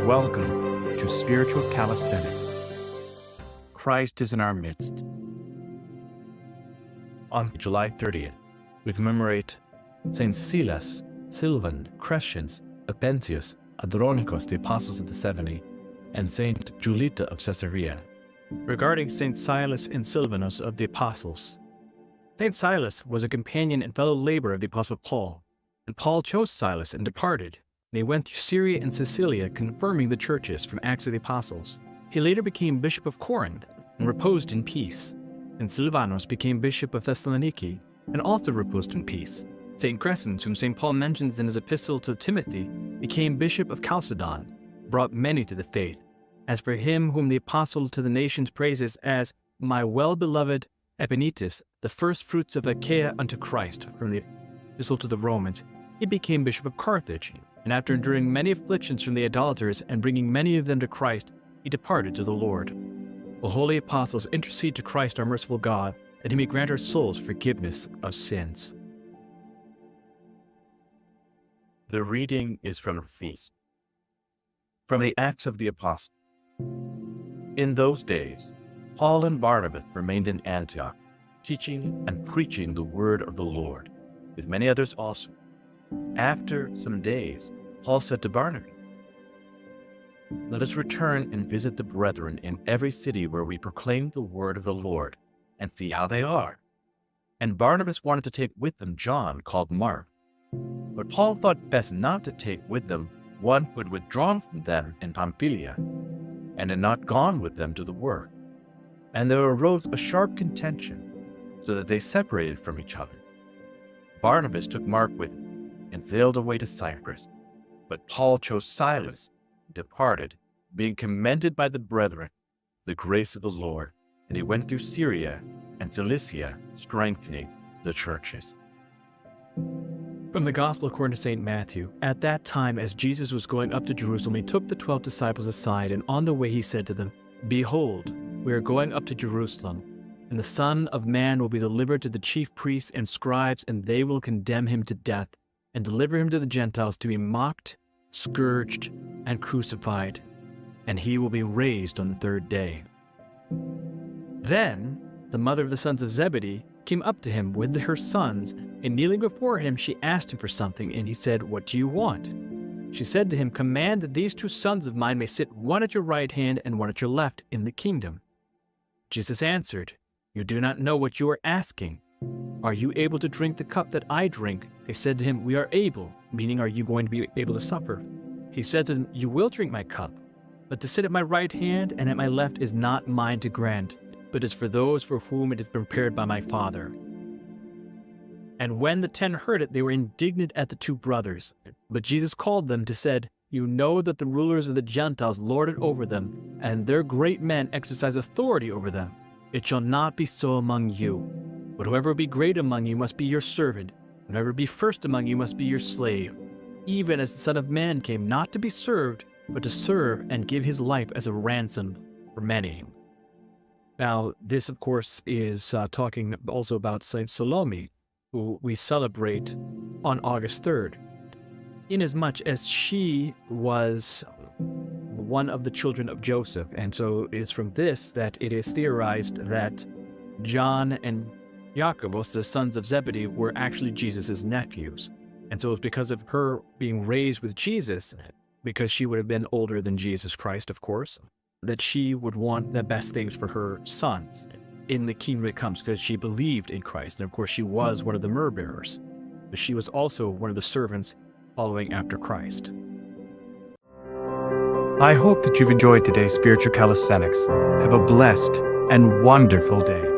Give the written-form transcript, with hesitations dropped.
Welcome to Spiritual Calisthenics. Christ is in our midst. On July 30th, we commemorate Saints Silas, Silvan, Crescens, Epenetus, Andronicus, the Apostles of the 70, and Saint Julitta of Caesaria. Regarding Saint Silas and Silvanus of the Apostles, Saint Silas was a companion and fellow laborer of the Apostle Paul, and Paul chose Silas and departed, and he went through Syria and Sicilia, confirming the churches from Acts of the Apostles. He later became Bishop of Corinth and reposed in peace, and Silvanus became Bishop of Thessaloniki and also reposed in peace. Saint Crescens, whom St. Paul mentions in his epistle to Timothy, became Bishop of Chalcedon, brought many to the faith. As for him whom the apostle to the nations praises as my well-beloved Epenetus, the first fruits of Achaia unto Christ, from the epistle to the Romans, he became Bishop of Carthage, and after enduring many afflictions from the idolaters and bringing many of them to Christ, he departed to the Lord. O holy apostles, intercede to Christ our merciful God, that he may grant our souls forgiveness of sins. The reading is from the feast. From the Acts of the Apostles. In those days, Paul and Barnabas remained in Antioch, teaching and preaching the word of the Lord, with many others also. After some days, Paul said to Barnabas, let us return and visit the brethren in every city where we proclaim the word of the Lord, and see how they are. And Barnabas wanted to take with them John, called Mark. But Paul thought best not to take with them one who had withdrawn from them in Pamphylia, and had not gone with them to the work. And there arose a sharp contention, so that they separated from each other. Barnabas took Mark with him, and sailed away to Cyprus. But Paul chose Silas, and departed, being commended by the brethren, the grace of the Lord. And he went through Syria and Cilicia, strengthening the churches. From the Gospel according to St. Matthew, at that time as Jesus was going up to Jerusalem, he took the 12 disciples aside, and on the way he said to them, behold, we are going up to Jerusalem, and the Son of Man will be delivered to the chief priests and scribes, and they will condemn him to death, and deliver him to the Gentiles to be mocked, scourged, and crucified, and he will be raised on the third day. Then the mother of the sons of Zebedee came up to him with her sons, and kneeling before him, she asked him for something, and he said, what do you want? She said to him, command that these 2 sons of mine may sit one at your right hand and one at your left in the kingdom. Jesus answered, you do not know what you are asking. Are you able to drink the cup that I drink? They said to him, we are able, meaning are you going to be able to suffer? He said to them, you will drink my cup, but to sit at my right hand and at my left is not mine to grant, but is for those for whom it is prepared by my Father. And when the 10 heard it, they were indignant at the 2 brothers. But Jesus called them to said, you know that the rulers of the Gentiles lord it over them, and their great men exercise authority over them. It shall not be so among you. But whoever be great among you must be your servant, and whoever be first among you must be your slave, even as the Son of Man came not to be served, but to serve and give his life as a ransom for many. Now, this, of course, is talking also about Saint Salome, who we celebrate on August 3rd, inasmuch as she was one of the children of Joseph. And so it is from this that it is theorized that John and Jacob, both the sons of Zebedee, were actually Jesus' nephews. And so it's because of her being raised with Jesus, because she would have been older than Jesus Christ, of course, that she would want the best things for her sons in the kingdom that comes, because she believed in Christ. And of course, she was one of the myrrh bearers, but she was also one of the servants following after Christ. I hope that you've enjoyed today's Spiritual Calisthenics. Have a blessed and wonderful day.